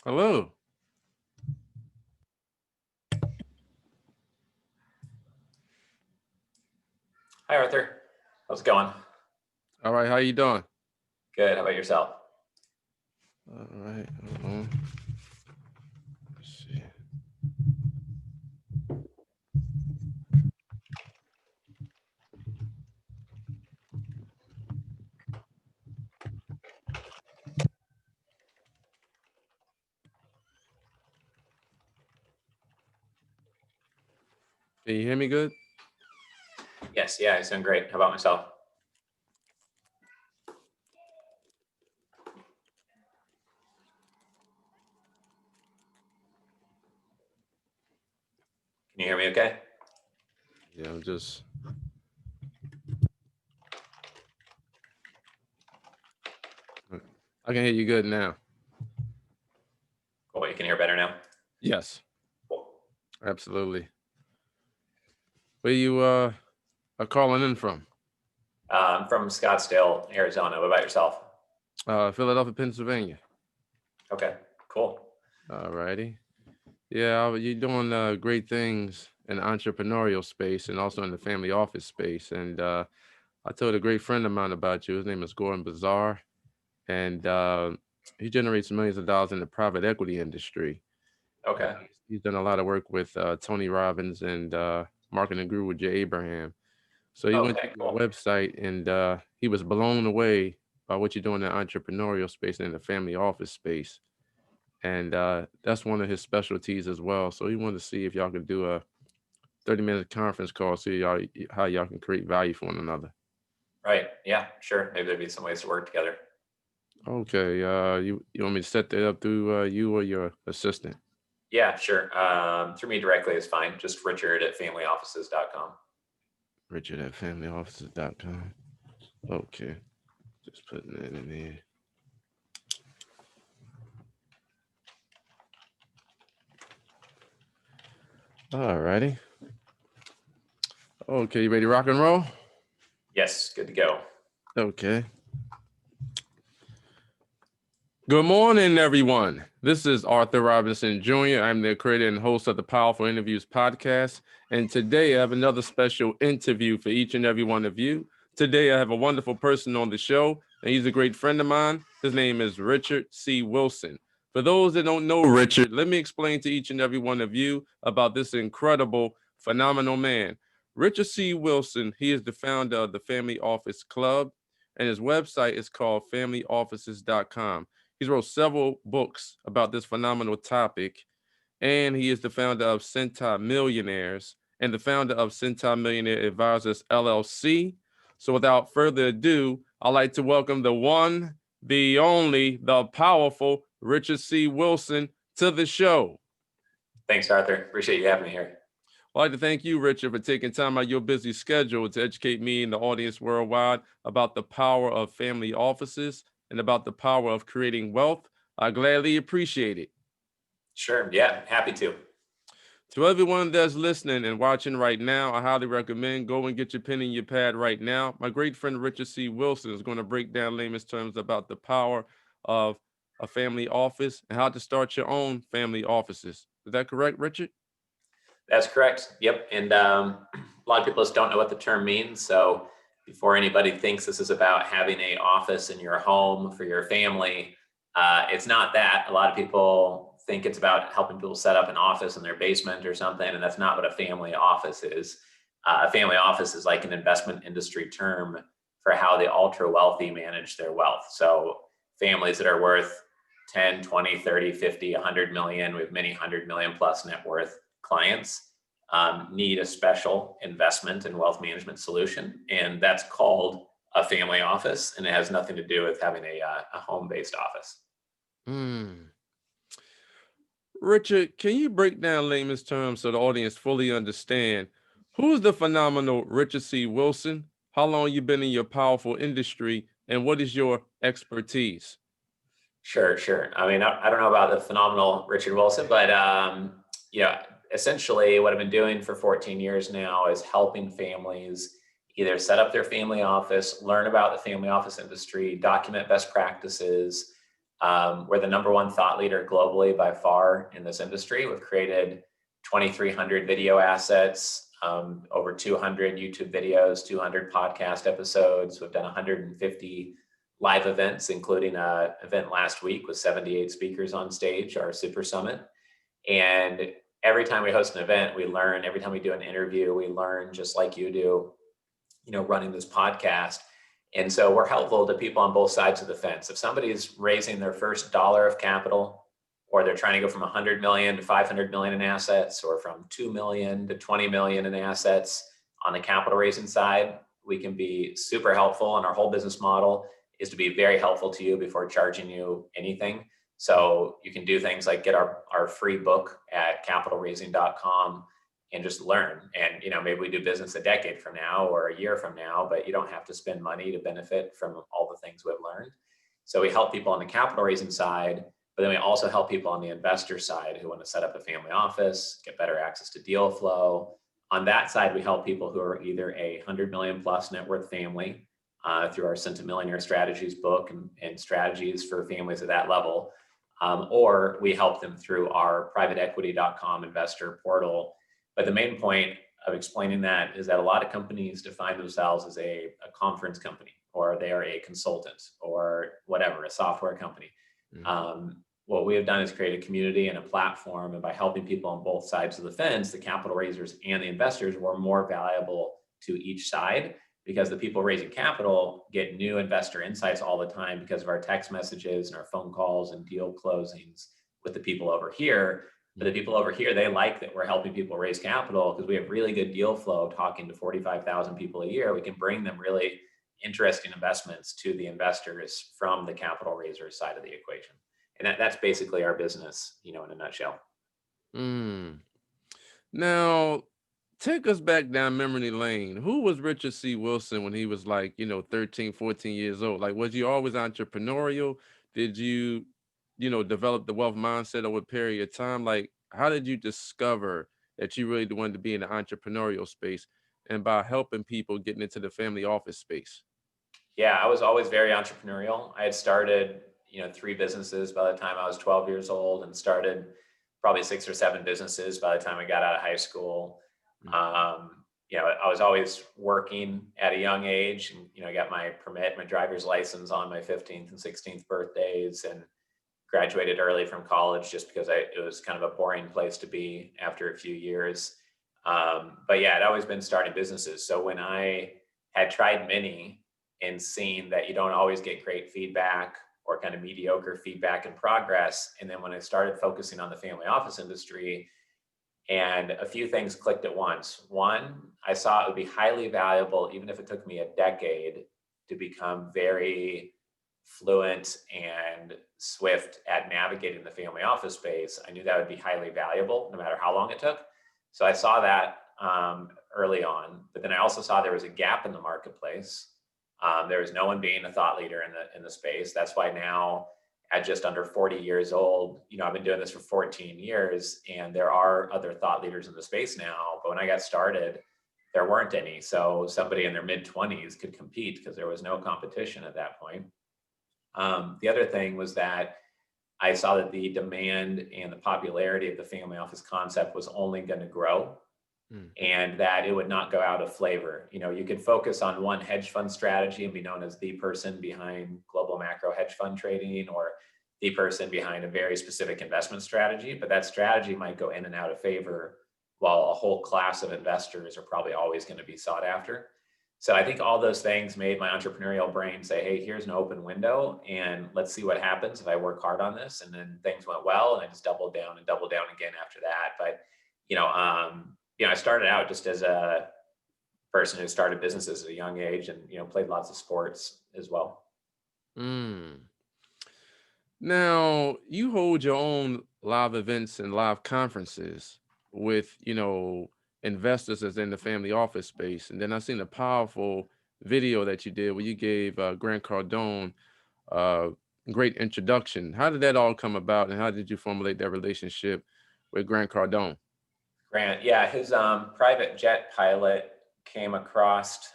Hello. Hi, Arthur. How's it going? All right. How you doing? Good. How about yourself? All right. Hold on. Let's see. Can you hear me good? Yes. Yeah, he's doing great. How about myself? Can you hear me okay? Yeah, I'm just. I can hear you good now. Cool. You can hear better now? Yes, Cool. absolutely. Where you are calling in from? I'm from Scottsdale, Arizona. What about yourself? Philadelphia, Pennsylvania. Okay. Cool. All righty. Yeah, you're doing great things in the entrepreneurial space and also in the family office space. And I told a great friend of mine about you. His name is Gordon Bazar, and he generates millions of dollars in the private equity industry. Okay. He's done a lot of work with Tony Robbins and marketing guru Jay Abraham. So he went to Okay. your Cool. website and he was blown away by what you're doing in the entrepreneurial space and in the family office space. And that's one of his specialties as well. So he wanted to see if y'all could do a 30-minute conference call, see how y'all can create value for one another. Right. Yeah. Sure. Maybe there'd be some ways to work together. Okay. You want me to set that up through you or your assistant? Yeah. Sure. Through me directly is fine. Just Richard@familyoffices.com. Richard at familyoffices.com. Okay. Just putting that in there. All righty. Okay, you ready to rock and roll? Yes. Good to go. Okay. Good morning, everyone. This is Arthur Robinson Jr. I'm the creator and host of the Powerful Interviews podcast. And today I have another special interview for each and every one of you. Today I have a wonderful person on the show, and he's a great friend of mine. His name is Richard C. Wilson. For those that don't know Richard, let me explain to each and every one of you about this incredible, phenomenal man. Richard C. Wilson, he is the founder of the Family Office Club, and his website is called familyoffices.com. He's wrote several books about this phenomenal topic, and he is the founder of Centimillionaires and the founder of Centimillionaire Advisors, LLC. So without further ado, I'd like to welcome the one, the only, the powerful Richard C. Wilson to the show. Thanks, Arthur. Appreciate you having me here. I'd like to thank you, Richard, for taking time out of your busy schedule to educate me and the audience worldwide about the power of family offices and about the power of creating wealth. I gladly appreciate it. Sure. Yeah. Happy to. To everyone that's listening and watching right now, I highly recommend go and get your pen and your pad right now. My great friend Richard C. Wilson is going to break down layman's terms about the power of a family office and how to start your own family offices. Is that correct, Richard? That's correct. Yep. And a lot of people just don't know what the term means. So before anybody thinks this is about having an office in your home for your family, it's not that. A lot of people think it's about helping people set up an office in their basement or something, and that's not what a family office is. A family office is like an investment industry term for how the ultra wealthy manage their wealth. So families that are worth 10, 20, 30, 50, 100 million, with many 100 million plus net worth clients need a special investment and wealth management solution. And that's called a family office. And it has nothing to do with having a home-based office. Richard, can you break down layman's terms so the audience fully understand who's the phenomenal Richard C. Wilson? How long you been in your powerful industry, and what is your expertise? Sure. I mean, I don't know about the phenomenal Richard Wilson, but essentially what I've been doing for 14 years now is helping families either set up their family office, learn about the family office industry, document best practices, We're the #1 thought leader globally by far in this industry. We've created 2,300 video assets, over 200 YouTube videos, 200 podcast episodes. We've done 150 live events, including an event last week with 78 speakers on stage, our Super Summit. And every time we host an event, we learn. Every time we do an interview, we learn, just like you do, running this podcast. And so we're helpful to people on both sides of the fence. If somebody's raising their first dollar of capital, or they're trying to go from 100 million to 500 million in assets, or from 2 million to 20 million in assets on the capital raising side, we can be super helpful. And our whole business model is to be very helpful to you before charging you anything. So you can do things like get our free book at capitalraising.com and just learn. And, maybe we do business a decade from now or a year from now, but you don't have to spend money to benefit from all the things we've learned. So we help people on the capital raising side, but then we also help people on the investor side who want to set up a family office, get better access to deal flow. On that side, we help people who are either a 100 million plus net worth family through our Centimillionaire Strategies book and strategies for families at that level. Or we help them through our privateequity.com investor portal. But the main point of explaining that is that a lot of companies define themselves as a conference company, or they are a consultant, or whatever, a software company. What we have done is create a community and a platform, and by helping people on both sides of the fence, the capital raisers and the investors, we're more valuable to each side, because the people raising capital get new investor insights all the time because of our text messages and our phone calls and deal closings with the people over here. But the people over here, they like that we're helping people raise capital because we have really good deal flow, talking to 45,000 people a year. We can bring them really interesting investments to the investors from the capital raiser side of the equation. And that's basically our business, in a nutshell. Now, take us back down memory lane. Who was Richard C. Wilson when he was like, 13, 14 years old? Like, was you always entrepreneurial? Did you, develop the wealth mindset over a period of time? Like, how did you discover that you really wanted to be in the entrepreneurial space and by helping people getting into the family office space? Yeah, I was always very entrepreneurial. I had started, 3 businesses by the time I was 12 years old, and started probably 6 or 7 businesses by the time I got out of high school. I was always working at a young age, and, I got my driver's license on my 15th and 16th birthdays, and graduated early from college just because it was kind of a boring place to be after a few years. But yeah, I'd always been starting businesses. So when I had tried many and seen that you don't always get great feedback, or kind of mediocre feedback and progress, and then when I started focusing on the family office industry, and a few things clicked at once. One, I saw it would be highly valuable, even if it took me a decade, to become very fluent and swift at navigating the family office space. I knew that would be highly valuable no matter how long it took. So I saw that early on, but then I also saw there was a gap in the marketplace. There was no one being a thought leader in the space. That's why now, at just under 40 years old, I've been doing this for 14 years, and there are other thought leaders in the space now. But when I got started, there weren't any. So somebody in their mid-20s could compete because there was no competition at that point. The other thing was that I saw that the demand and the popularity of the family office concept was only going to grow, and that it would not go out of flavor. You could focus on one hedge fund strategy and be known as the person behind global macro hedge fund trading, or the person behind a very specific investment strategy, but that strategy might go in and out of favor, while a whole class of investors are probably always going to be sought after. So I think all those things made my entrepreneurial brain say, hey, here's an open window, and let's see what happens if I work hard on this. And then things went well, and I just doubled down and doubled down again after that. But, I started out just as a person who started businesses at a young age, and, played lots of sports as well. Now, you hold your own live events and live conferences with, investors that's in the family office space. And then I seen a powerful video that you did where you gave Grant Cardone a great introduction. How did that all come about, and how did you formulate that relationship with Grant Cardone? Grant, yeah, his private jet pilot came across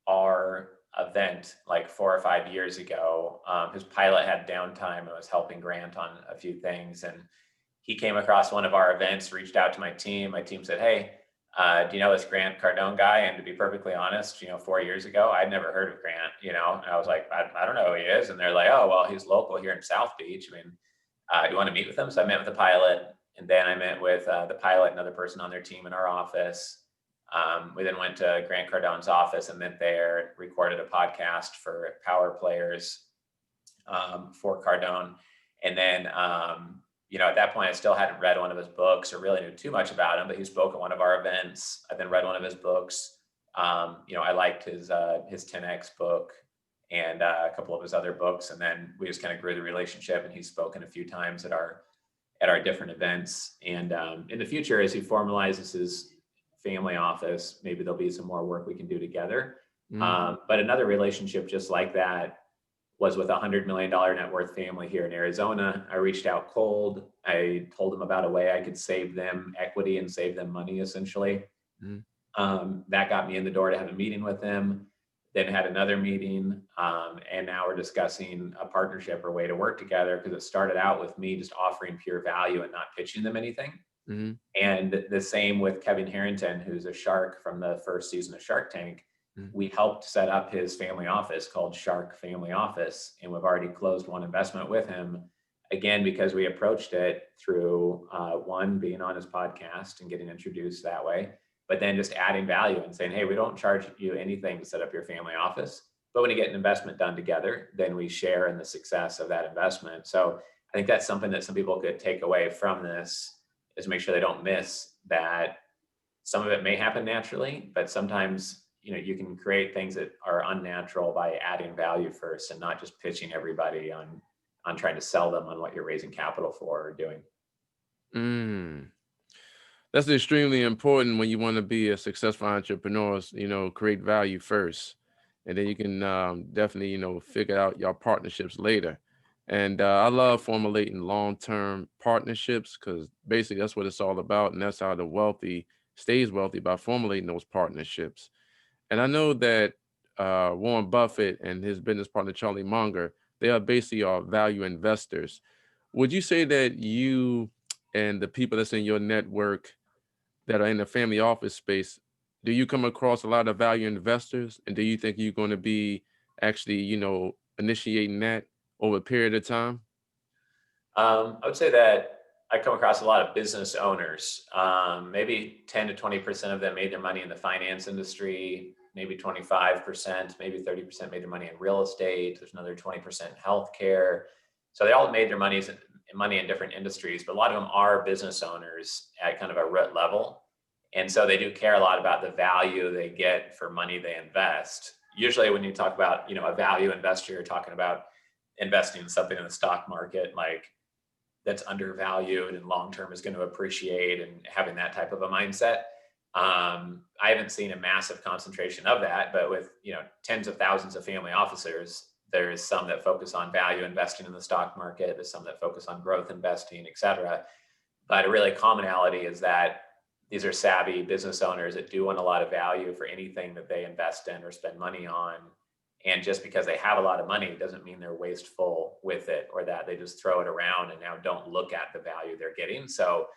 our event like 4 or 5 years ago. His pilot had downtime and was helping Grant on a few things. And he came across one of our events, reached out to my team. My team said, "Hey, do you know this Grant Cardone guy?" And to be perfectly honest, 4 years ago, I'd never heard of Grant, and I was like, I don't know who he is. And they're like, "Oh, well, he's local here in South Beach. I mean, do you want to meet with him?" So I met with the pilot, and then I met with the pilot, another person on their team in our office. We then went to Grant Cardone's office and met there, recorded a podcast for power players for Cardone. And then, at that point, I still hadn't read one of his books or really knew too much about him, but he spoke at one of our events. I then read one of his books. I liked his 10X book and a couple of his other books. And then we just kind of grew the relationship, and he's spoken a few times at our different events. And in the future, as he formalizes his family office, maybe there'll be some more work we can do together. But another relationship just like that was with a $100 million net worth family here in Arizona. I reached out cold. I told them about a way I could save them equity and save them money, essentially. That got me in the door to have a meeting with them, then had another meeting. And now we're discussing a partnership or way to work together, because it started out with me just offering pure value and not pitching them anything. And the same with Kevin Harrington, who's a shark from the first season of Shark Tank. We helped set up his family office called Shark Family Office. And we've already closed one investment with him, again, because we approached it through one, being on his podcast and getting introduced that way, but then just adding value and saying, "Hey, we don't charge you anything to set up your family office, but when you get an investment done together, then we share in the success of that investment." So I think that's something that some people could take away from this, is make sure they don't miss that some of it may happen naturally, but sometimes you can create things that are unnatural by adding value first and not just pitching everybody on trying to sell them on what you're raising capital for or doing. That's extremely important when you want to be a successful entrepreneur. Create value first, and then you can definitely figure out your partnerships later. And I love formulating long-term partnerships, because basically that's what it's all about, and that's how the wealthy stays wealthy, by formulating those partnerships. And I know that Warren Buffett and his business partner, Charlie Munger, they are basically value investors. Would you say that you and the people that's in your network that are in the family office space, do you come across a lot of value investors? And do you think you're going to be actually, initiating that over a period of time? I would say that I come across a lot of business owners. Maybe 10 to 20% of them made their money in the finance industry, maybe 25%, maybe 30% made their money in real estate. There's another 20% in healthcare. So they all made their money in different industries, but a lot of them are business owners at kind of a root level. And so they do care a lot about the value they get for money they invest. Usually when you talk about, a value investor, you're talking about investing in something in the stock market, like that's undervalued and long-term is going to appreciate, and having that type of a mindset. I haven't seen a massive concentration of that, but with, tens of thousands of family officers, there's some that focus on value investing in the stock market. There's some that focus on growth investing, et cetera. But a really commonality is that these are savvy business owners that do want a lot of value for anything that they invest in or spend money on. And just because they have a lot of money doesn't mean they're wasteful with it, or that they just throw it around and now don't look at the value they're getting. So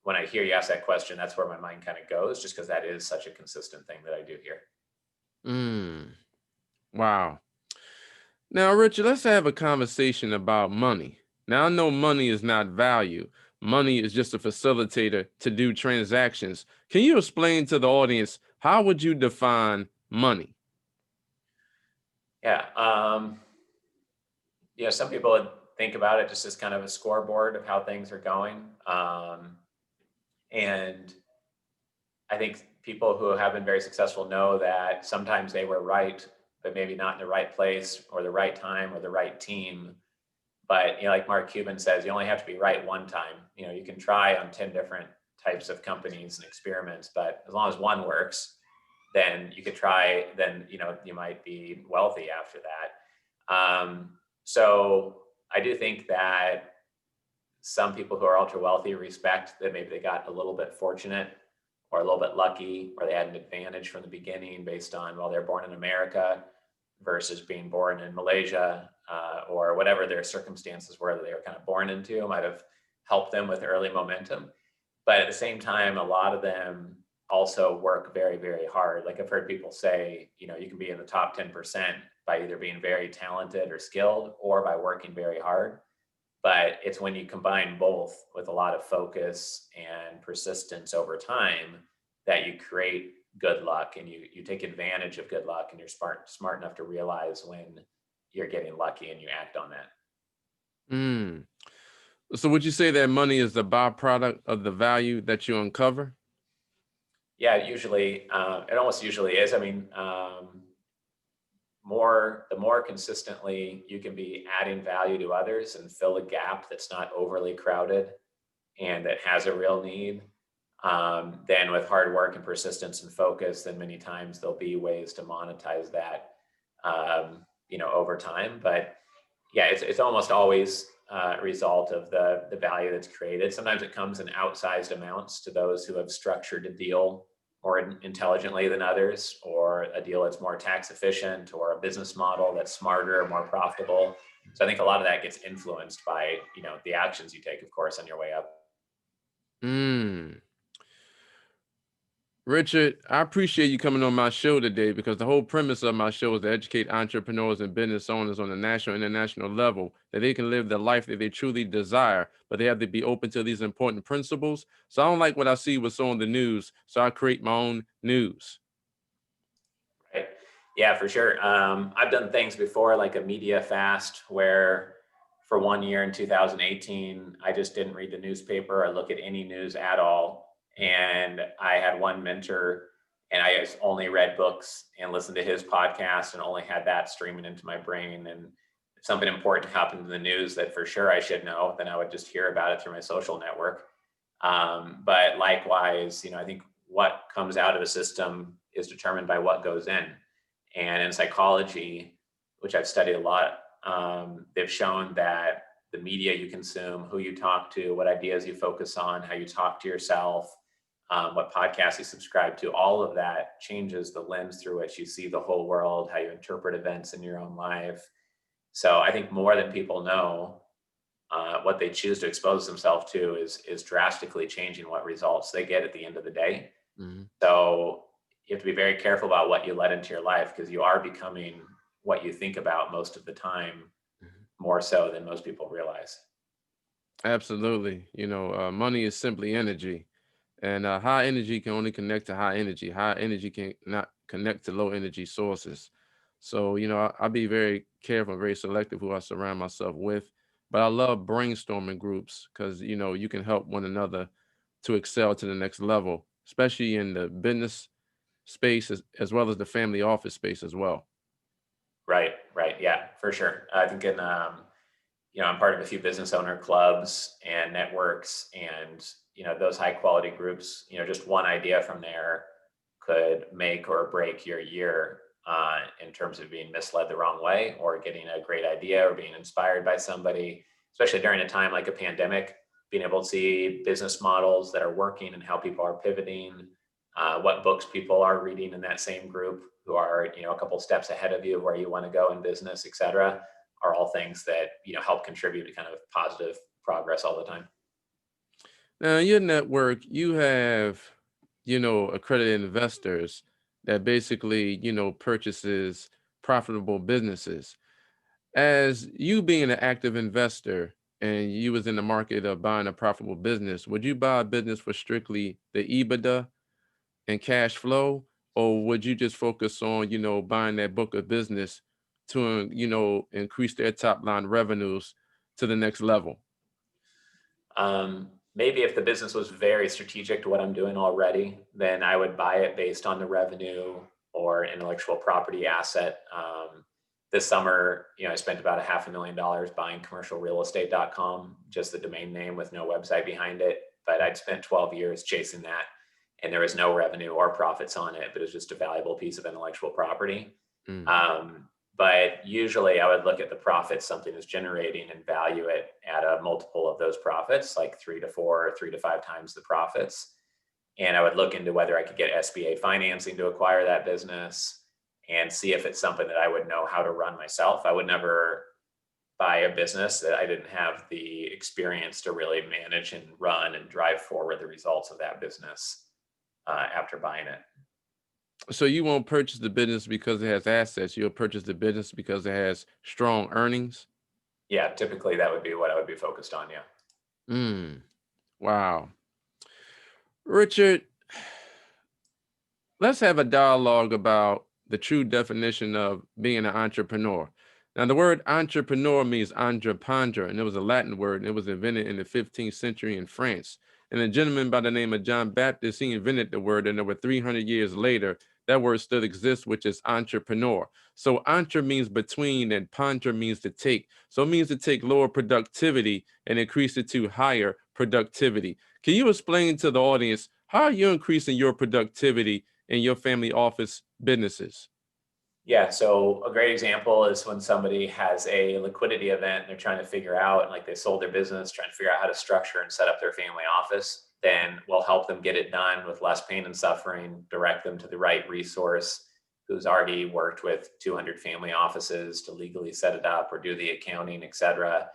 when I hear you ask that question, that's where my mind kind of goes, just because that is such a consistent thing that I do here. Wow. Now, Richard, let's have a conversation about money. Now, I know money is not value. Money is just a facilitator to do transactions. Can you explain to the audience, how would you define money? Yeah. Some people would think about it just as kind of a scoreboard of how things are going. And I think people who have been very successful know that sometimes they were right, but maybe not in the right place or the right time or the right team. But, like Mark Cuban says, you only have to be right one time. You can try on 10 different types of companies and experiments, but as long as one works, then you could try, then, you might be wealthy after that. So I do think that some people who are ultra wealthy respect that maybe they got a little bit fortunate or a little bit lucky, or they had an advantage from the beginning based on, well, they're born in America. versus being born in Malaysia, or whatever their circumstances were that they were kind of born into might have helped them with early momentum. But at the same time, a lot of them also work very, very hard. Like I've heard people say, you can be in the top 10% by either being very talented or skilled or by working very hard. But it's when you combine both with a lot of focus and persistence over time that you create good luck, and you take advantage of good luck, and you're smart enough to realize when you're getting lucky and you act on that. Mm. So would you say that money is the byproduct of the value that you uncover? Yeah, it almost usually is. I mean, the more consistently you can be adding value to others and fill a gap that's not overly crowded and that has a real need, then with hard work and persistence and focus, then many times there'll be ways to monetize that, over time. But yeah, it's almost always a result of the value that's created. Sometimes it comes in outsized amounts to those who have structured a deal more intelligently than others, or a deal that's more tax efficient, or a business model that's smarter, more profitable. So I think a lot of that gets influenced by, the actions you take, of course, on your way up. Mm. Richard, I appreciate you coming on my show today because the whole premise of my show is to educate entrepreneurs and business owners on a national and international level that they can live the life that they truly desire, but they have to be open to these important principles. So I don't like what I see what's on the news, so I create my own news. Right. Yeah, for sure. I've done things before, like a media fast, where for 1 year in 2018, I just didn't read the newspaper or look at any news at all. And I had one mentor, and I just only read books and listened to his podcast and only had that streaming into my brain. And if something important happened in the news that for sure I should know, then I would just hear about it through my social network. But likewise, I think what comes out of a system is determined by what goes in. And in psychology, which I've studied a lot, they've shown that the media you consume, who you talk to, what ideas you focus on, how you talk to yourself, what podcasts you subscribe to, all of that changes the lens through which you see the whole world, how you interpret events in your own life. So I think more than people know, what they choose to expose themselves to is drastically changing what results they get at the end of the day. Mhm. So you have to be very careful about what you let into your life, because you are becoming what you think about most of the time, Mhm. more so than most people realize. Absolutely. Money is simply energy, and high energy can only connect to high energy. High energy can not connect to low energy sources. So, I'll be very careful and very selective who I surround myself with. But I love brainstorming groups because, you can help one another to excel to the next level, especially in the business space as well as the family office space as well. Right, right. Yeah, for sure. I think I'm part of a few business owner clubs and networks, and, those high quality groups, just one idea from there could make or break your year, in terms of being misled the wrong way or getting a great idea or being inspired by somebody, especially during a time like a pandemic, being able to see business models that are working and how people are pivoting, what books people are reading in that same group who are, a couple steps ahead of you of where you want to go in business, et cetera, are all things that, help contribute to kind of positive progress all the time. Now, in your network, you have, accredited investors that basically, purchases profitable businesses. As you being an active investor and you was in the market of buying a profitable business, would you buy a business for strictly the EBITDA and cash flow, or would you just focus on, buying that book of business to, increase their top line revenues to the next level? Maybe if the business was very strategic to what I'm doing already, then I would buy it based on the revenue or intellectual property asset. This summer, I spent about $500,000 buying commercialrealestate.com, just the domain name with no website behind it. But I'd spent 12 years chasing that, and there was no revenue or profits on it, but it was just a valuable piece of intellectual property. Mm. But usually I would look at the profits something is generating and value it at a multiple of those profits, like 3 to 4 or 3 to 5 times the profits. And I would look into whether I could get SBA financing to acquire that business. and see if it's something that I would know how to run myself. I would never buy a business that I didn't have the experience to really manage and run and drive forward the results of that business after buying it. So you won't purchase the business because it has assets. You'll purchase the business because it has strong earnings. Yeah, typically that would be what I would be focused on. Yeah. Mm, wow. Richard, let's have a dialogue about the true definition of being an entrepreneur. Now, the word entrepreneur means entreprendre, and it was a Latin word, and it was invented in the 15th century in France. And a gentleman by the name of John Baptist, he invented the word, and over 300 years later, that word still exists, which is entrepreneur. So entre means between, and ponder means to take. So it means to take lower productivity and increase it to higher productivity. Can you explain to the audience, how are you increasing your productivity in your family office businesses? Yeah, so a great example is when somebody has a liquidity event and they're trying to figure out, like they sold their business, trying to figure out how to structure and set up their family office, then we'll help them get it done with less pain and suffering, direct them to the right resource who's already worked with 200 family offices to legally set it up or do the accounting, et cetera.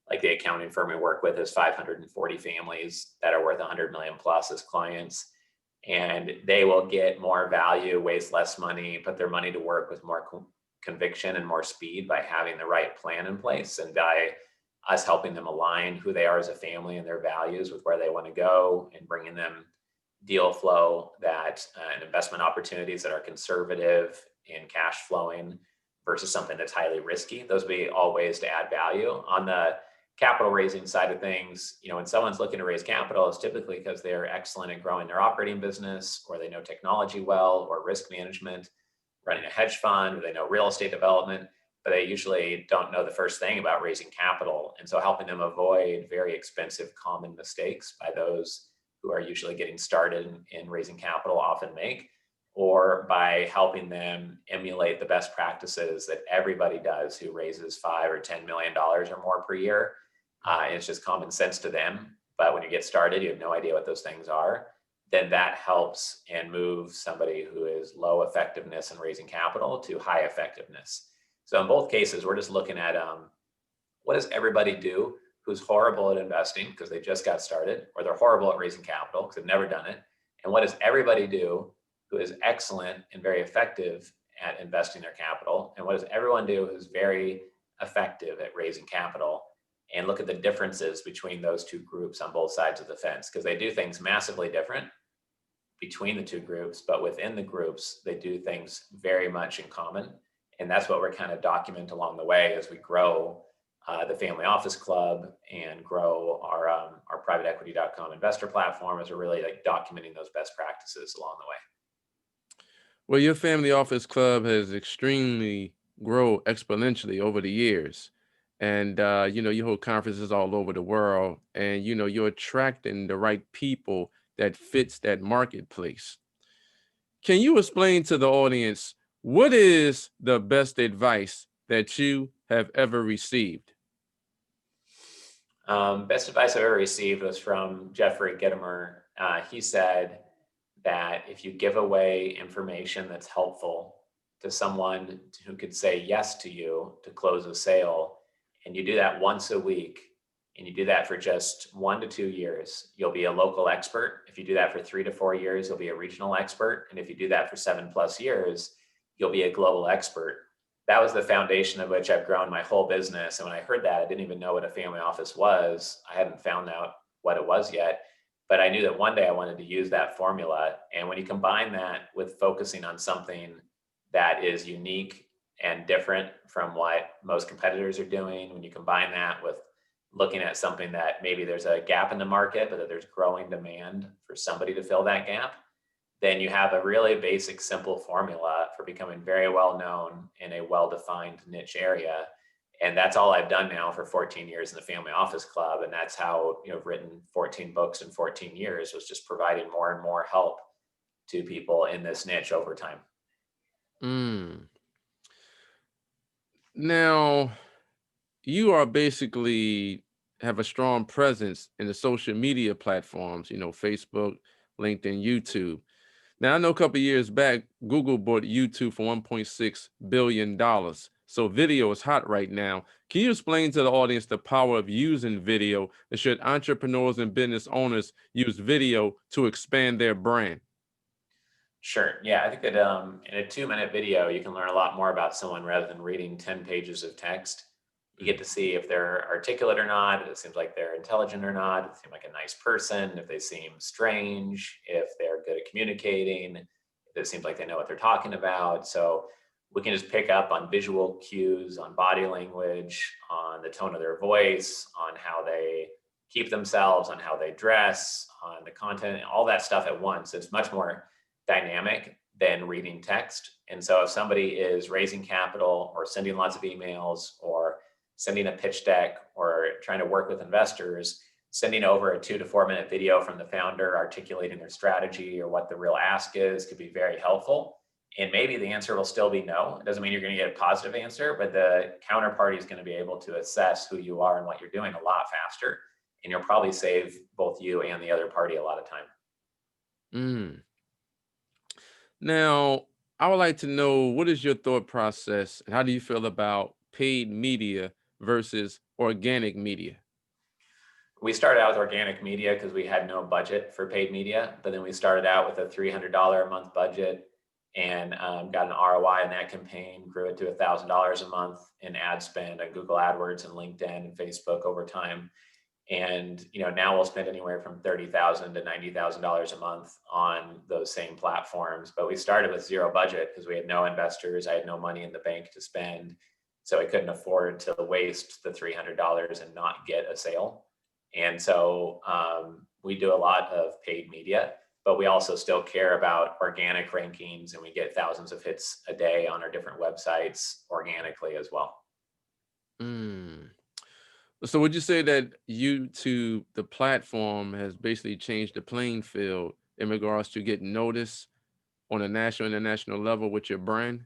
Like the accounting firm we work with is 540 families that are worth 100 million plus as clients, and they will get more value, waste less money, put their money to work with more conviction and more speed by having the right plan in place, and by us helping them align who they are as a family and their values with where they want to go, and bringing them deal flow that and investment opportunities that are conservative and cash flowing versus something that's highly risky. Those would be all ways to add value. On the capital raising side of things, when someone's looking to raise capital, it's typically because they're excellent at growing their operating business, or they know technology well, or risk management, running a hedge fund, or they know real estate development, but they usually don't know the first thing about raising capital. And so helping them avoid very expensive common mistakes by those who are usually getting started in raising capital often make, or by helping them emulate the best practices that everybody does who raises $5 or $10 million or more per year. It's just common sense to them. But when you get started, you have no idea what those things are. Then that helps and moves somebody who is low effectiveness in raising capital to high effectiveness. So in both cases, we're just looking at what does everybody do who's horrible at investing because they just got started, or they're horrible at raising capital because they've never done it. And what does everybody do who is excellent and very effective at investing their capital? And what does everyone do who's very effective at raising capital? And look at the differences between those two groups on both sides of the fence, because they do things massively different between the two groups, but within the groups, they do things very much in common. And that's what we're kind of document along the way as we grow the Family Office Club and grow our privateequity.com investor platform, as we're really like documenting those best practices along the way. Well, your family office club has extremely grown exponentially over the years. And, you hold conferences all over the world, and, you're attracting the right people that fits that marketplace. Can you explain to the audience, what is the best advice that you have ever received? Best advice I've ever received was from Jeffrey Gitomer. He said that if you give away information that's helpful to someone who could say yes to you to close a sale, and you do that once a week, and you do that for just 1 to 2 years, you'll be a local expert. If you do that for 3 to 4 years, you'll be a regional expert. And if you do that for 7+ years, you'll be a global expert. That was the foundation of which I've grown my whole business. And when I heard that, I didn't even know what a family office was. I hadn't found out what it was yet, but I knew that one day I wanted to use that formula. And when you combine that with focusing on something that is unique and different from what most competitors are doing, when you combine that with looking at something that maybe there's a gap in the market, but that there's growing demand for somebody to fill that gap, then you have a really basic, simple formula for becoming very well known in a well-defined niche area. And that's all I've done now for 14 years in the Family Office Club. And that's how, I've written 14 books in 14 years, was just providing more and more help to people in this niche over time. Mm. Now, you are basically have a strong presence in the social media platforms, Facebook, LinkedIn, YouTube. Now, I know a couple of years back, Google bought YouTube for $1.6 billion. So video is hot right now. Can you explain to the audience the power of using video, and should entrepreneurs and business owners use video to expand their brand? Sure. Yeah, I think that in a 2-minute video, you can learn a lot more about someone rather than reading 10 pages of text. You get to see if they're articulate or not, if it seems like they're intelligent or not, if they seem like a nice person, if they seem strange, if they're good at communicating, if it seems like they know what they're talking about. So we can just pick up on visual cues, on body language, on the tone of their voice, on how they keep themselves, on how they dress, on the content, all that stuff at once. It's much more dynamic than reading text. And so if somebody is raising capital or sending lots of emails or sending a pitch deck or trying to work with investors, sending over a 2 to 4 minute video from the founder articulating their strategy or what the real ask is could be very helpful. And maybe the answer will still be no. It doesn't mean you're going to get a positive answer, but the counterparty is going to be able to assess who you are and what you're doing a lot faster. And you'll probably save both you and the other party a lot of time. Mm. Now, I would like to know, what is your thought process and how do you feel about paid media versus organic media? We started out with organic media because we had no budget for paid media, but then we started out with a $300 a month budget and got an ROI in that campaign, grew it to $1,000 a month in ad spend on Google AdWords and LinkedIn and Facebook over time. And now we'll spend anywhere from $30,000 to $90,000 a month on those same platforms. But we started with zero budget because we had no investors. I had no money in the bank to spend, so I couldn't afford to waste the $300 and not get a sale. And so we do a lot of paid media, but we also still care about organic rankings, and we get thousands of hits a day on our different websites organically as well. Mm. So would you say that YouTube, the platform, has basically changed the playing field in regards to getting noticed on a national, international level with your brand?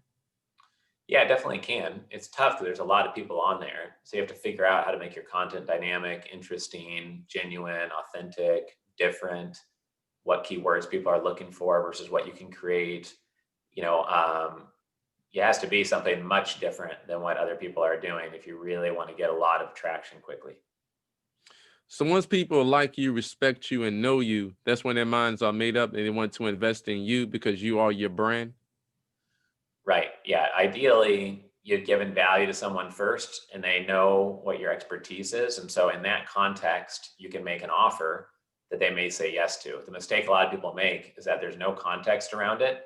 Yeah, it definitely can. It's tough because there's a lot of people on there. So you have to figure out how to make your content dynamic, interesting, genuine, authentic, different, what keywords people are looking for versus what you can create. You know, it has to be something much different than what other people are doing if you really want to get a lot of traction quickly. So once people like you, respect you, and know you, that's when their minds are made up and they want to invest in you because you are your brand. Right. Yeah. Ideally, you've given value to someone first and they know what your expertise is. And so, in that context, you can make an offer that they may say yes to. The mistake a lot of people make is that there's no context around it.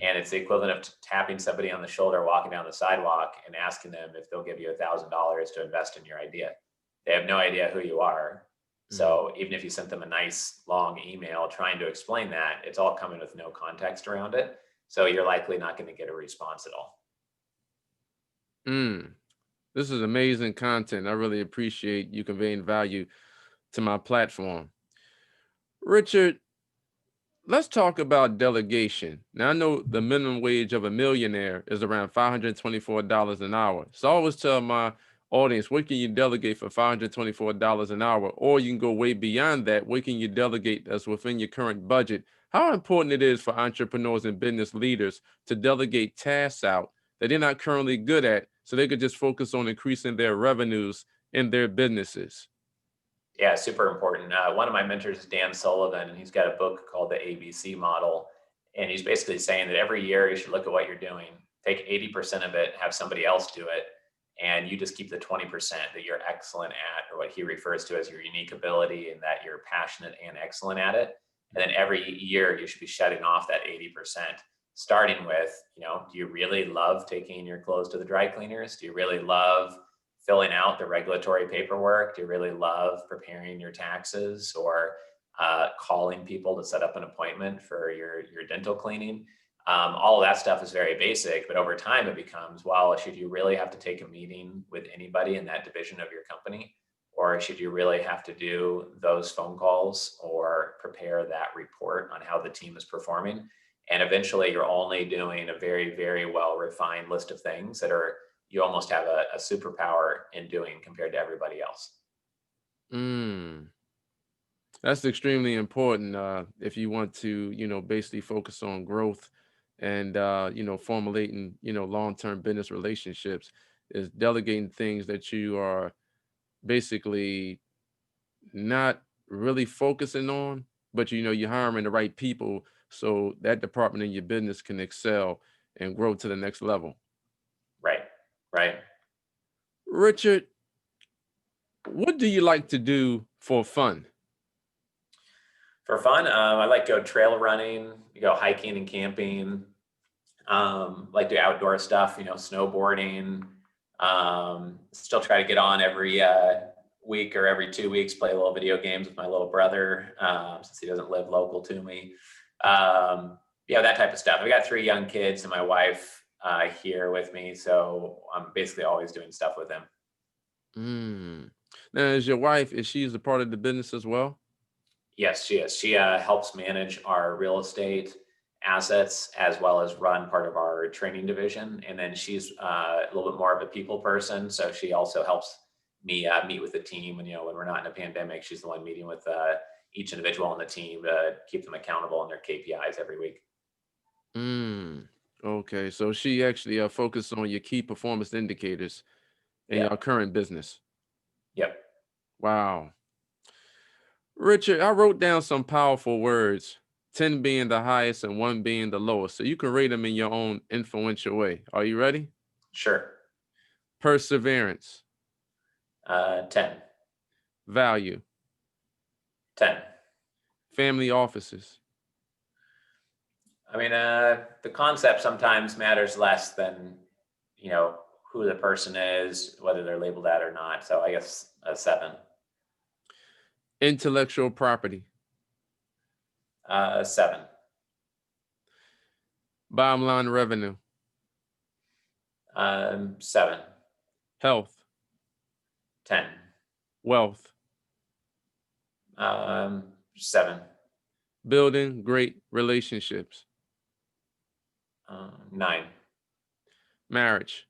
And it's the equivalent of tapping somebody on the shoulder walking down the sidewalk and asking them if they'll give you $1,000 to invest in your idea. They have no idea who you are. Mm. So even if you sent them a nice long email trying to explain that, it's all coming with no context around it. So you're likely not going to get a response at all. Mm. This is amazing content. I really appreciate you conveying value to my platform. Richard, let's talk about delegation. Now, I know the minimum wage of a millionaire is around $524 an hour. So I always tell my audience, what can you delegate for $524 an hour? Or you can go way beyond that. What can you delegate that's within your current budget? How important it is for entrepreneurs and business leaders to delegate tasks out that they're not currently good at so they could just focus on increasing their revenues in their businesses. Yeah, super important. One of my mentors is Dan Sullivan, and he's got a book called the ABC model. And he's basically saying that every year you should look at what you're doing, take 80% of it, have somebody else do it, and you just keep the 20% that you're excellent at, or what he refers to as your unique ability, and that you're passionate and excellent at it. And then every year you should be shutting off that 80%, starting with, do you really love taking your clothes to the dry cleaners? Do you really love filling out the regulatory paperwork? Do you really love preparing your taxes or calling people to set up an appointment for your dental cleaning? All of that stuff is very basic, but over time it becomes, well, should you really have to take a meeting with anybody in that division of your company? Or should you really have to do those phone calls or prepare that report on how the team is performing? And eventually you're only doing a very, very well refined list of things that are, you almost have a superpower in doing compared to everybody else. Mm. That's extremely important if you want to, basically focus on growth and, formulating, long-term business relationships is delegating things that you are basically not really focusing on, but, you're hiring the right people so that department in your business can excel and grow to the next level. Right. Right. Richard, what do you like to do for fun? For fun, I like go trail running, go hiking and camping. Like do outdoor stuff, snowboarding. Still try to get on every week or every 2 weeks, play a little video games with my little brother, since he doesn't live local to me. Yeah, that type of stuff. I got 3 young kids and my wife here with me, so I'm basically always doing stuff with them. Mm. Now, is she a part of the business as well? Yes, she is. She helps manage our real estate assets as well as run part of our training division. And then she's a little bit more of a people person. So she also helps me meet with the team. And, when we're not in a pandemic, she's the one meeting with each individual on the team to keep them accountable on their KPIs every week. Mm. Okay, so she actually focused on your key performance indicators in Yeah. your current business. Yep. Wow. Richard, I wrote down some powerful words, 10 being the highest and 1 being the lowest. So you can rate them in your own influential way. Are you ready? Sure. Perseverance, 10. value, 10. family offices, I mean, the concept sometimes matters less than, who the person is, whether they're labeled that or not. So I guess a 7. intellectual property, 7. bottom line revenue, 7. health, 10. wealth, 7. building great relationships, 9. marriage,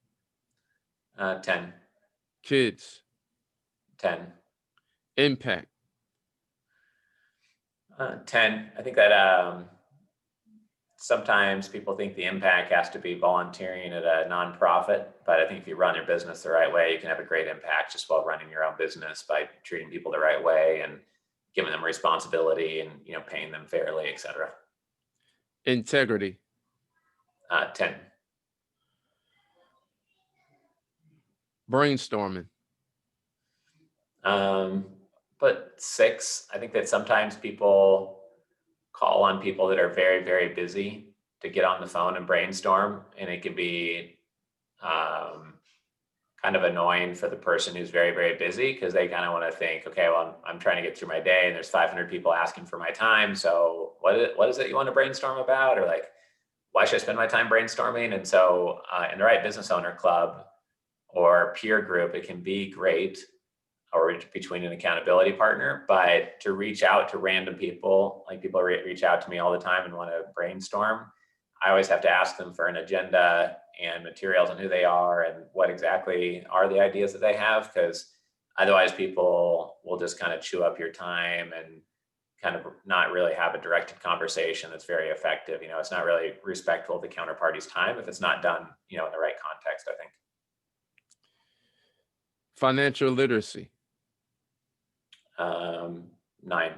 10. kids, 10. impact. 10. I think that sometimes people think the impact has to be volunteering at a nonprofit, but I think if you run your business the right way, you can have a great impact just while running your own business by treating people the right way and giving them responsibility and paying them fairly, et cetera. Integrity, 10. brainstorming, But 6. I think that sometimes people call on people that are very, very busy to get on the phone and brainstorm, and it can be kind of annoying for the person who's very, very busy because they kind of want to think, okay, well, I'm trying to get through my day and there's 500 people asking for my time. So what is it you want to brainstorm about? Or like, why should I spend my time brainstorming? And so in the right business owner club or peer group, it can be great, or between an accountability partner, but to reach out to random people, like people reach out to me all the time and want to brainstorm, I always have to ask them for an agenda and materials on who they are and what exactly are the ideas that they have, because otherwise people will just kind of chew up your time and kind of not really have a directed conversation that's very effective. It's not really respectful of the counterparty's time if it's not done, in the right context, I think. financial literacy, 9.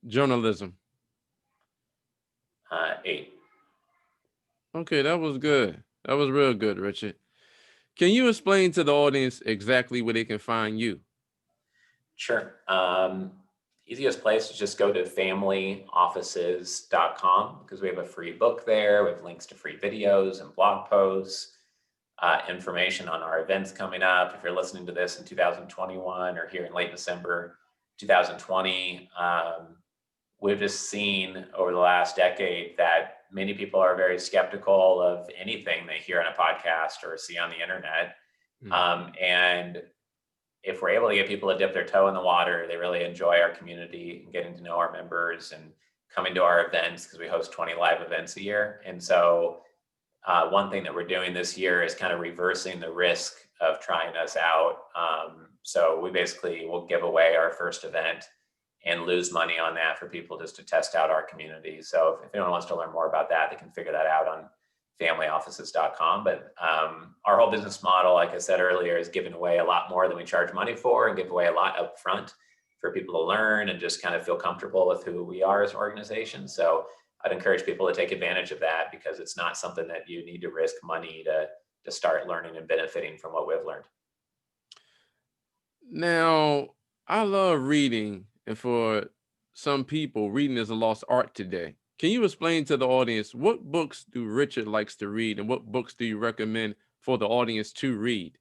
journalism. 8. Okay, that was good. That was real good, Richard. Can you explain to the audience exactly where they can find you? Sure. Easiest place is just go to familyoffices.com because we have a free book there. We have links to free videos and blog posts, information on our events coming up. If you're listening to this in 2021 or here in late December 2020, we've just seen over the last decade that many people are very skeptical of anything they hear on a podcast or see on the internet. And if we're able to get people to dip their toe in the water, they really enjoy our community and getting to know our members and coming to our events because we host 20 live events a year. And so one thing that we're doing this year is kind of reversing the risk of trying us out. So we basically will give away our first event and lose money on that for people just to test out our community. So if anyone wants to learn more about that, they can figure that out on familyoffices.com. But our whole business model, like I said earlier, is giving away a lot more than we charge money for, and give away a lot up front for people to learn and just kind of feel comfortable with who we are as an organization. So I'd encourage people to take advantage of that, because it's not something that you need to risk money to start learning and benefiting from what we've learned. Now, I love reading, and for some people, reading is a lost art today. Can you explain to the audience what books do Richard likes to read, and what books do you recommend for the audience to read?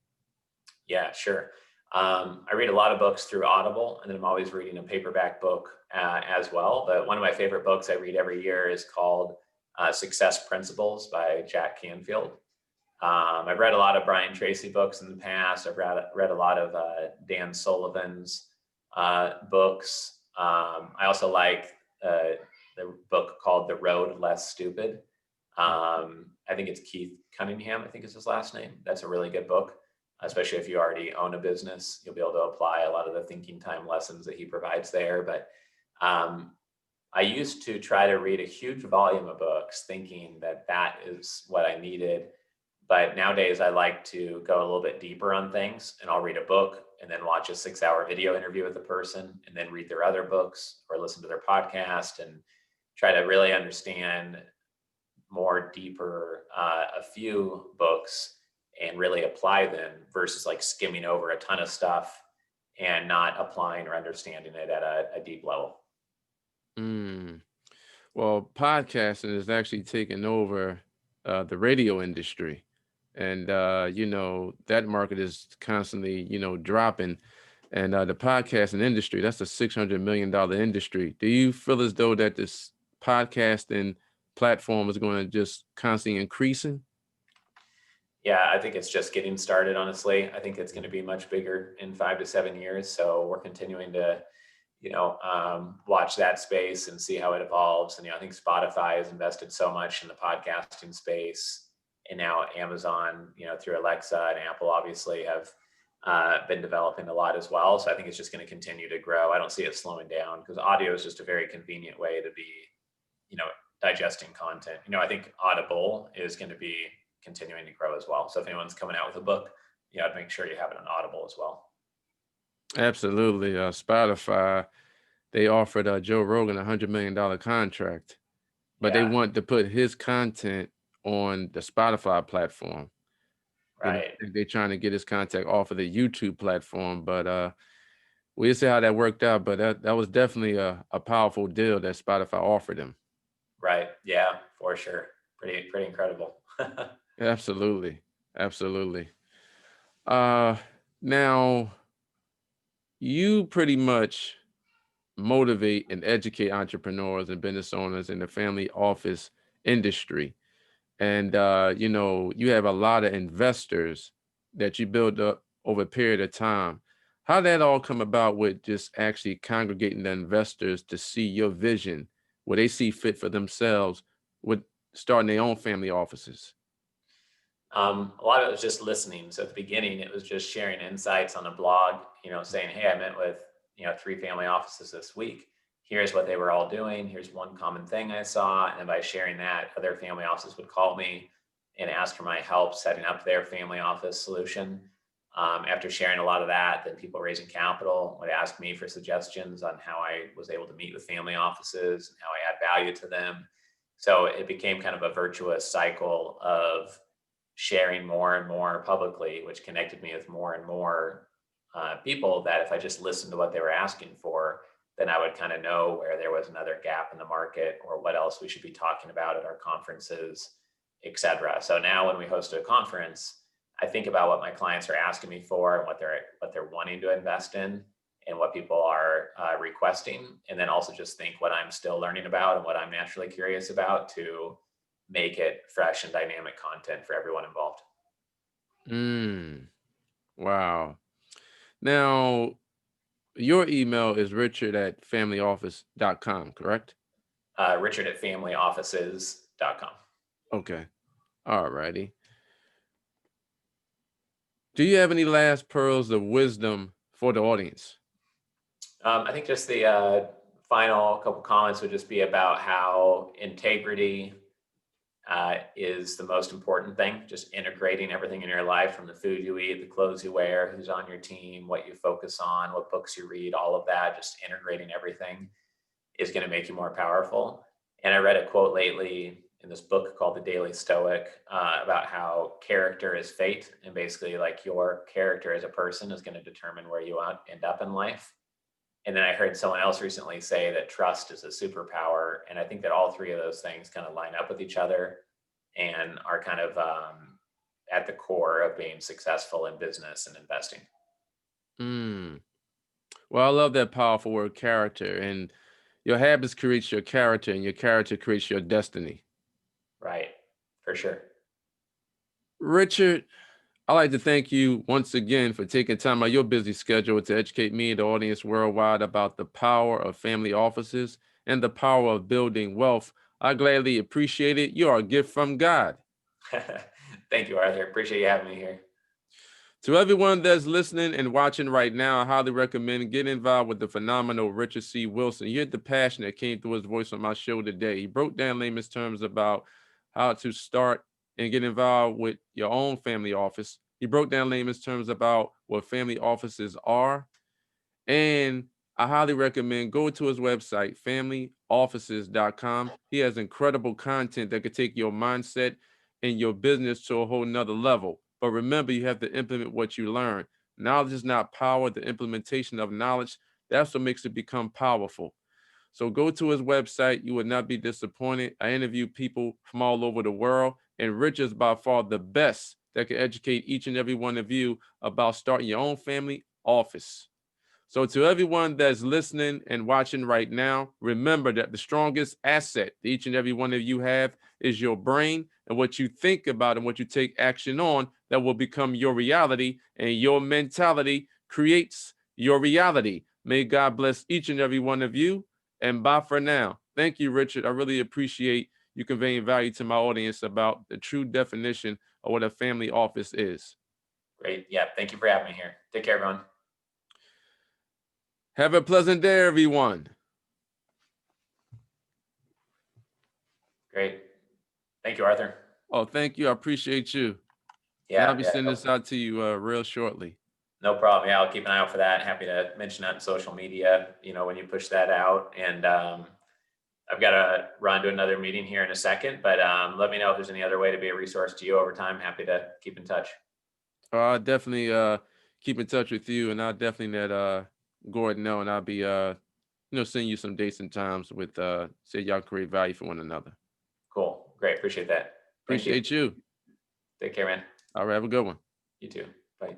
Yeah, sure. I read a lot of books through Audible, and then I'm always reading a paperback book as well. But one of my favorite books I read every year is called Success Principles by Jack Canfield. I've read a lot of Brian Tracy books in the past. I've read a lot of Dan Sullivan's books. I also like the book called The Road Less Stupid. I think it's Keith Cunningham, I think is his last name. That's a really good book, especially if you already own a business. You'll be able to apply a lot of the thinking time lessons that he provides there. But I used to try to read a huge volume of books thinking that that is what I needed. But nowadays I like to go a little bit deeper on things, and I'll read a book and then watch a 6-hour video interview with the person, and then read their other books or listen to their podcast, and try to really understand more deeper a few books and really apply them, versus like skimming over a ton of stuff and not applying or understanding it at a deep level. Mm. Well, podcasting is actually taking over the radio industry. And, that market is constantly, dropping. And the podcasting industry, that's a $600 million industry. Do you feel as though that this podcasting platform is going to just constantly increasing? Yeah, I think it's just getting started, honestly. I think it's going to be much bigger in 5 to 7 years. So we're continuing to, watch that space and see how it evolves. And, I think Spotify has invested so much in the podcasting space. And now Amazon, through Alexa, and Apple obviously have been developing a lot as well. So I think it's just going to continue to grow. I don't see it slowing down, because audio is just a very convenient way to be, digesting content. I think Audible is going to be continuing to grow as well. So if anyone's coming out with a book, I'd make sure you have it on Audible as well. Absolutely. Spotify, they offered Joe Rogan $100 million contract, but they Yeah, want to put his content on the Spotify platform. right. They're trying to get his content off of the YouTube platform, but we'll see how that worked out. But that was definitely a powerful deal that Spotify offered him. Right. Yeah, for sure. Pretty incredible. Absolutely. Absolutely. Uh, Now, you pretty much motivate and educate entrepreneurs and business owners in the family office industry. And, you have a lot of investors that you build up over a period of time. How did that all come about with just actually congregating the investors to see your vision, where they see fit for themselves with starting their own family offices? A lot of it was just listening. So at the beginning, it was just sharing insights on a blog, saying, hey, I met with, 3 family offices this week. Here's what they were all doing. Here's one common thing I saw. And by sharing that, other family offices would call me and ask for my help setting up their family office solution. After sharing a lot of that, then people raising capital would ask me for suggestions on how I was able to meet with family offices and how I add value to them. So it became kind of a virtuous cycle of sharing more and more publicly, which connected me with more and more people, that if I just listened to what they were asking for, then I would kind of know where there was another gap in the market, or what else we should be talking about at our conferences, et cetera. So now when we host a conference, I think about what my clients are asking me for, and what they're wanting to invest in, and what people are requesting. And then also just think what I'm still learning about and what I'm naturally curious about, to make it fresh and dynamic content for everyone involved. Mm, wow. Now, your email is richard@familyoffice.com, correct? Richard at familyoffices.com. Okay. All righty. Do you have any last pearls of wisdom for the audience? I think just the final couple comments would just be about how integrity is the most important thing. Just integrating everything in your life, from the food you eat, the clothes you wear, who's on your team, what you focus on, what books you read, all of that, just integrating everything is going to make you more powerful. And I read a quote lately in this book called The Daily Stoic about how character is fate. And basically, like, your character as a person is going to determine where you end up in life. And then I heard someone else recently say that trust is a superpower. And I think that all three of those things kind of line up with each other and are kind of at the core of being successful in business and investing. Mm. Well, I love that powerful word, character. And your habits create your character, and your character creates your destiny. Right. For sure. Richard, I'd like to thank you once again for taking time out of your busy schedule to educate me and the audience worldwide about the power of family offices and the power of building wealth. I gladly appreciate it. You are a gift from God. Thank you, Arthur. Appreciate you having me here. To everyone that's listening and watching right now, I highly recommend getting involved with the phenomenal Richard C. Wilson. You heard the passion that came through his voice on my show today. He broke down layman's terms about how to start and get involved with your own family office. He broke down layman's terms about what family offices are. And I highly recommend go to his website, familyoffices.com. He has incredible content that could take your mindset and your business to a whole nother level. But remember, you have to implement what you learn. Knowledge is not power. The implementation of knowledge, that's what makes it become powerful. So go to his website. You would not be disappointed. I interview people from all over the world, and Rich is by far the best that can educate each and every one of you about starting your own family office. So to everyone that's listening and watching right now, remember that the strongest asset that each and every one of you have is your brain, and what you think about and what you take action on that will become your reality, and your mentality creates your reality. May God bless each and every one of you, and bye for now. Thank you, Richard. I really appreciate you conveying value to my audience about the true definition of what a family office is. Great. Yeah. Thank you for having me here. Take care, everyone. Have a pleasant day, everyone. Great. Thank you, Arthur. Oh, thank you. I appreciate you. And I'll Yeah. be Yeah. sending this out to you real shortly. No problem. Yeah. I'll keep an eye out for that. Happy to mention that in social media, when you push that out. And I've got to run to another meeting here in a second, but let me know if there's any other way to be a resource to you over time. Happy to keep in touch. I'll definitely keep in touch with you, and I'll definitely let Gordon know, and I'll be sending you some dates and times with say y'all create value for one another. Cool. Great. Appreciate that. Thank you. Appreciate you. Take care, man. All right, have a good one. You too. Bye.